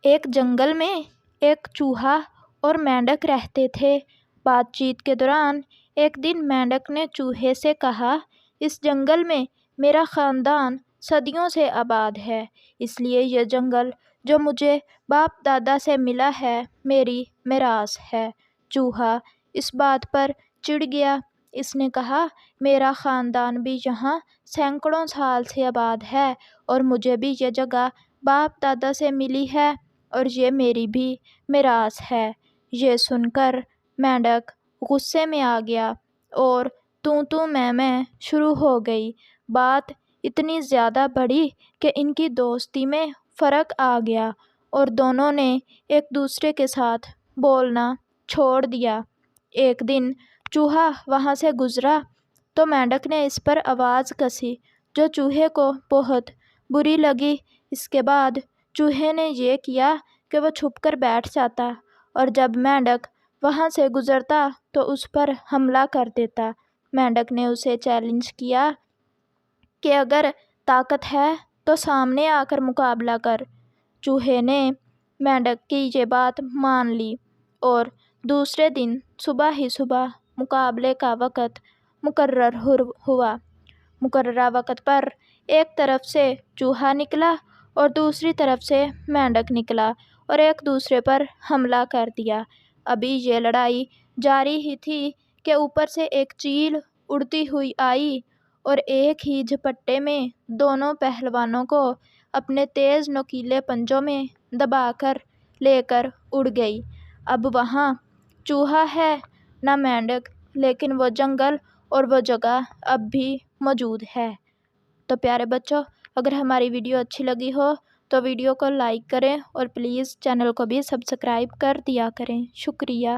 ایک جنگل میں ایک چوہا اور مینڈک رہتے تھے۔ بات چیت کے دوران ایک دن مینڈک نے چوہے سے کہا، اس جنگل میں میرا خاندان صدیوں سے آباد ہے، اس لیے یہ جنگل جو مجھے باپ دادا سے ملا ہے میری میراث ہے۔ چوہا اس بات پر چڑ گیا۔ اس نے کہا، میرا خاندان بھی یہاں سینکڑوں سال سے آباد ہے اور مجھے بھی یہ جگہ باپ دادا سے ملی ہے اور یہ میری بھی میراث ہے۔ یہ سن کر مینڈک غصے میں آ گیا اور تو میں شروع ہو گئی۔ بات اتنی زیادہ بڑھی کہ ان کی دوستی میں فرق آ گیا اور دونوں نے ایک دوسرے کے ساتھ بولنا چھوڑ دیا۔ ایک دن چوہا وہاں سے گزرا تو مینڈک نے اس پر آواز کسی جو چوہے کو بہت بری لگی۔ اس کے بعد چوہے نے یہ کیا کہ وہ چھپ کر بیٹھ جاتا اور جب مینڈک وہاں سے گزرتا تو اس پر حملہ کر دیتا۔ مینڈک نے اسے چیلنج کیا کہ اگر طاقت ہے تو سامنے آ کر مقابلہ کر۔ چوہے نے مینڈک کی یہ بات مان لی اور دوسرے دن صبح ہی صبح مقابلے کا وقت مقرر ہوا۔ مقررہ وقت پر ایک طرف سے چوہا نکلا اور دوسری طرف سے مینڈک نکلا اور ایک دوسرے پر حملہ کر دیا۔ ابھی یہ لڑائی جاری ہی تھی کہ اوپر سے ایک چیل اڑتی ہوئی آئی اور ایک ہی جھپٹے میں دونوں پہلوانوں کو اپنے تیز نوکیلے پنجوں میں دبا کر لے کر اڑ گئی۔ اب وہاں چوہا ہے نہ مینڈک، لیکن وہ جنگل اور وہ جگہ اب بھی موجود ہے۔ تو پیارے بچوں، اگر ہماری ویڈیو اچھی لگی ہو تو ویڈیو کو لائک کریں اور پلیز چینل کو بھی سبسکرائب کر دیا کریں۔ شکریہ۔